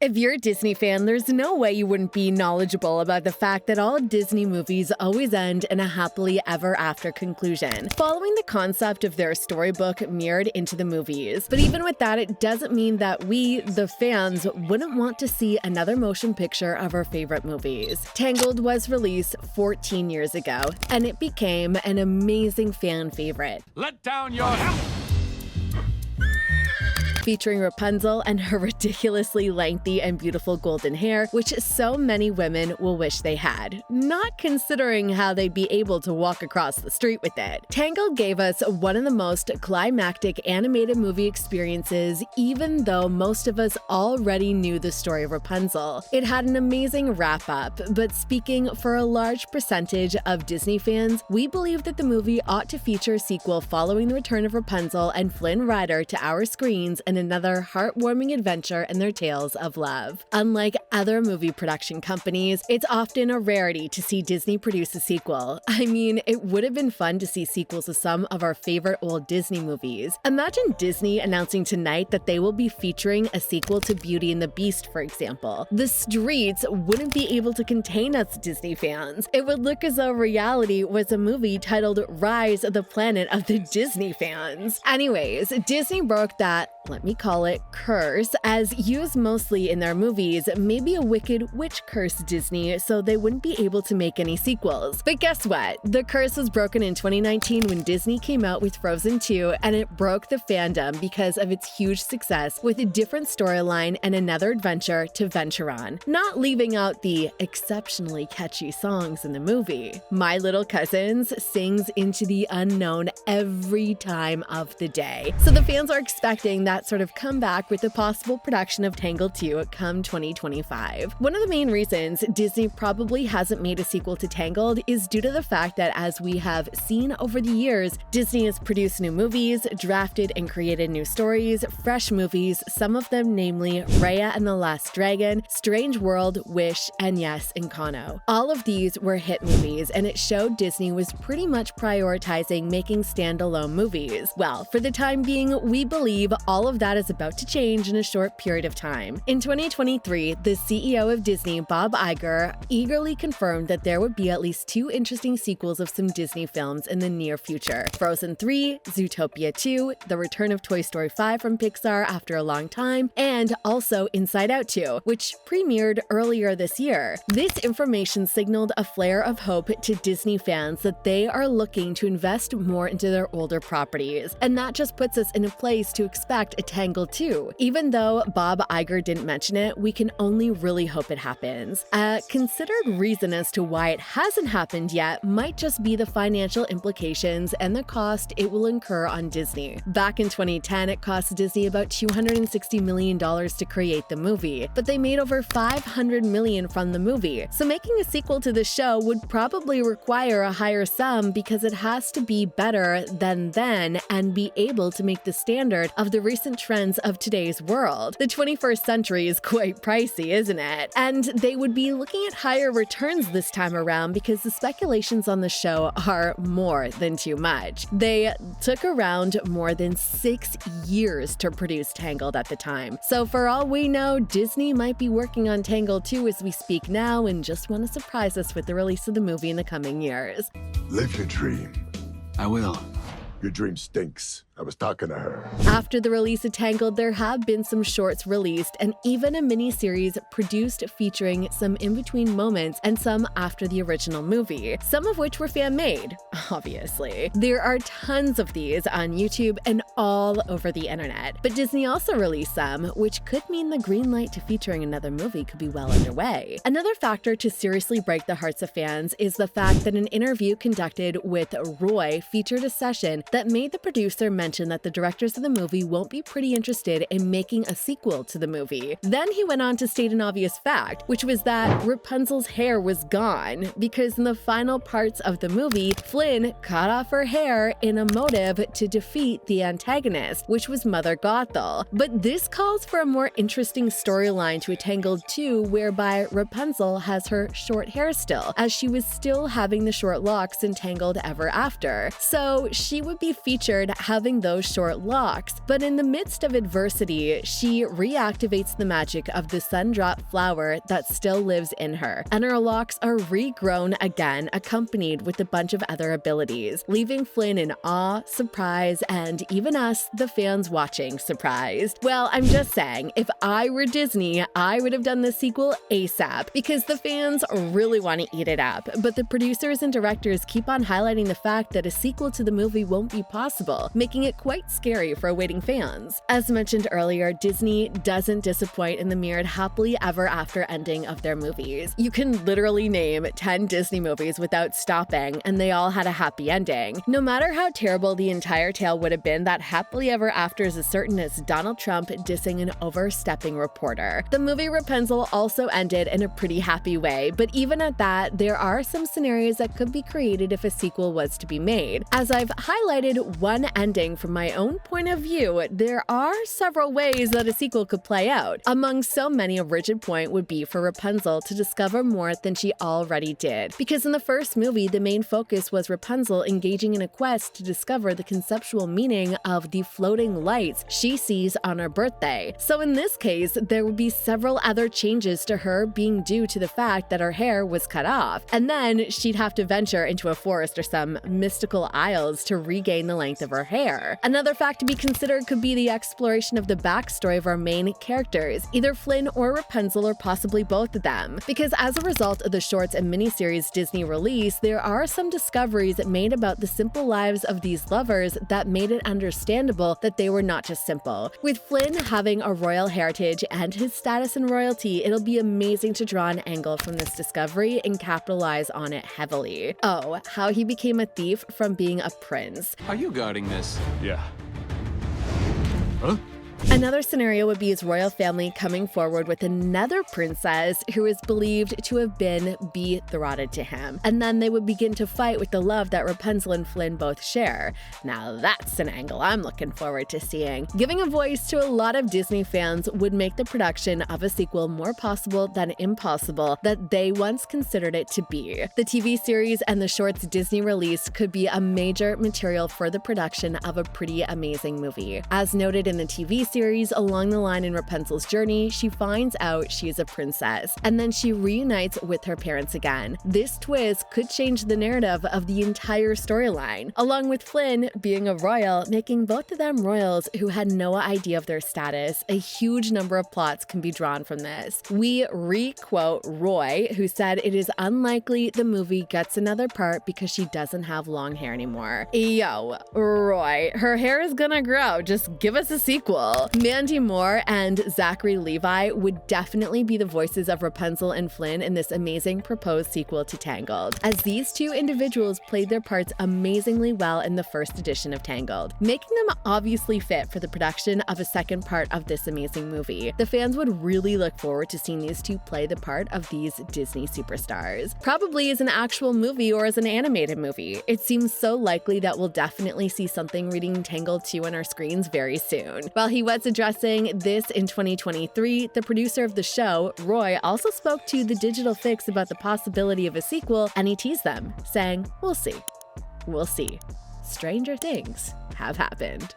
If you're a Disney fan, there's no way you wouldn't be knowledgeable about the fact that all Disney movies always end in a happily ever after conclusion, following the concept of their storybook mirrored into the movies. But even with that, it doesn't mean that we, the fans, wouldn't want to see another motion picture of our favorite movies. Tangled was released 14 years ago, and it became an amazing fan favorite. Let down your helmet! Featuring Rapunzel and her ridiculously lengthy and beautiful golden hair, which so many women will wish they had, not considering how they'd be able to walk across the street with it. Tangled gave us one of the most climactic animated movie experiences, even though most of us already knew the story of Rapunzel. It had an amazing wrap-up, but speaking for a large percentage of Disney fans, we believe that the movie ought to feature a sequel following the return of Rapunzel and Flynn Rider to our screens and another heartwarming adventure in their tales of love. Unlike other movie production companies, it's often a rarity to see Disney produce a sequel. I mean, it would have been fun to see sequels to some of our favorite old Disney movies. Imagine Disney announcing tonight that they will be featuring a sequel to Beauty and the Beast, for example. The streets wouldn't be able to contain us Disney fans. It would look as though reality was a movie titled Rise of the Planet of the Disney Fans. Anyways, Disney broke that, let me call it, curse, as used mostly in their movies, maybe a wicked witch curse Disney, so they wouldn't be able to make any sequels. But guess what? The curse was broken in 2019 when Disney came out with Frozen 2, and it broke the fandom because of its huge success with a different storyline and another adventure to venture on, not leaving out the exceptionally catchy songs in the movie. My Little Cousins sings Into the Unknown every time of the day, so the fans are expecting that sort of comeback with the possible production of Tangled 2 come 2025. One of the main reasons Disney probably hasn't made a sequel to Tangled is due to the fact that, as we have seen over the years, Disney has produced new movies, drafted and created new stories, fresh movies, some of them namely Raya and the Last Dragon, Strange World, Wish, and yes, Encanto. All of these were hit movies, and it showed Disney was pretty much prioritizing making standalone movies. Well, for the time being, we believe all of that is about to change in a short period of time. In 2023, the CEO of Disney, Bob Iger, eagerly confirmed that there would be at least 2 interesting sequels of some Disney films in the near future: Frozen 3, Zootopia 2, the return of Toy Story 5 from Pixar after a long time, and also Inside Out 2, which premiered earlier this year. This information signaled a flare of hope to Disney fans that they are looking to invest more into their older properties, and that just puts us in a place to expect a Tangled 2. Even though Bob Iger didn't mention it, we can only really hope it happens. A considered reason as to why it hasn't happened yet might just be the financial implications and the cost it will incur on Disney. Back in 2010, it cost Disney about $260 million to create the movie, but they made over $500 million from the movie. So making a sequel to the show would probably require a higher sum because it has to be better than then and be able to make the standard of the recent trends of today's world. The 21st century is quite pricey, isn't it? And they would be looking at higher returns this time around because the speculations on the show are more than too much. They took around more than 6 years to produce Tangled at the time. So for all we know, Disney might be working on Tangled 2 as we speak now and just want to surprise us with the release of the movie in the coming years. Live your dream. I will. Your dream stinks. I was talking to her. After the release of Tangled, there have been some shorts released and even a mini-series produced featuring some in-between moments and some after the original movie, some of which were fan-made, obviously. There are tons of these on YouTube and all over the internet, but Disney also released some, which could mean the green light to featuring another movie could be well underway. Another factor to seriously break the hearts of fans is the fact that an interview conducted with Roy featured a session that made the producer mention that the directors of the movie won't be pretty interested in making a sequel to the movie. Then he went on to state an obvious fact, which was that Rapunzel's hair was gone, because in the final parts of the movie, Flynn cut off her hair in a motive to defeat the antagonist, which was Mother Gothel. But this calls for a more interesting storyline to a Tangled 2, whereby Rapunzel has her short hair still, as she was still having the short locks in Tangled Ever After. So she would be featured having having those short locks, but in the midst of adversity, she reactivates the magic of the sun-dropped flower that still lives in her, and her locks are regrown again, accompanied with a bunch of other abilities, leaving Flynn in awe, surprise, and even us, the fans watching, surprised. Well, I'm just saying, if I were Disney, I would have done the sequel ASAP, because the fans really want to eat it up, but the producers and directors keep on highlighting the fact that a sequel to the movie won't be possible, making it quite scary for awaiting fans. As mentioned earlier, Disney doesn't disappoint in the mirrored happily ever after ending of their movies. You can literally name 10 Disney movies without stopping, and they all had a happy ending. No matter how terrible the entire tale would have been, that happily ever after is as certain as Donald Trump dissing an overstepping reporter. The movie Rapunzel also ended in a pretty happy way, but even at that, there are some scenarios that could be created if a sequel was to be made. As I've highlighted one ending from my own point of view, there are several ways that a sequel could play out. Among so many, a rigid point would be for Rapunzel to discover more than she already did. Because in the first movie, the main focus was Rapunzel engaging in a quest to discover the conceptual meaning of the floating lights she sees on her birthday. So in this case, there would be several other changes to her being due to the fact that her hair was cut off, and then she'd have to venture into a forest or some mystical isles to regain the length of her hair. Another fact to be considered could be the exploration of the backstory of our main characters, either Flynn or Rapunzel or possibly both of them. Because as a result of the shorts and miniseries Disney released, there are some discoveries made about the simple lives of these lovers that made it understandable that they were not just simple. With Flynn having a royal heritage and his status in royalty, it'll be amazing to draw an angle from this discovery and capitalize on it heavily. Oh, how he became a thief from being a prince. Are you guarding this? Yeah. Huh? Another scenario would be his royal family coming forward with another princess who is believed to have been betrothed to him, and then they would begin to fight with the love that Rapunzel and Flynn both share. Now that's an angle I'm looking forward to seeing. Giving a voice to a lot of Disney fans would make the production of a sequel more possible than impossible that they once considered it to be. The TV series and the shorts Disney released could be a major material for the production of a pretty amazing movie. As noted in the TV series, along the line in Rapunzel's journey, she finds out she is a princess, and then she reunites with her parents again. This twist could change the narrative of the entire storyline, along with Flynn being a royal, making both of them royals who had no idea of their status. A huge number of plots can be drawn from this. We re-quote Roy, who said it is unlikely the movie gets another part because she doesn't have long hair anymore. Yo, Roy, her hair is gonna grow, just give us a sequel. Mandy Moore and Zachary Levi would definitely be the voices of Rapunzel and Flynn in this amazing proposed sequel to Tangled, as these two individuals played their parts amazingly well in the first edition of Tangled, making them obviously fit for the production of a second part of this amazing movie. The fans would really look forward to seeing these two play the part of these Disney superstars, probably as an actual movie or as an animated movie. It seems so likely that we'll definitely see something reading Tangled 2 on our screens very soon. While he was addressing this in 2023, the producer of the show, Roy, also spoke to The Digital Fix about the possibility of a sequel, and he teased them, saying, "We'll see. We'll see. Stranger things have happened."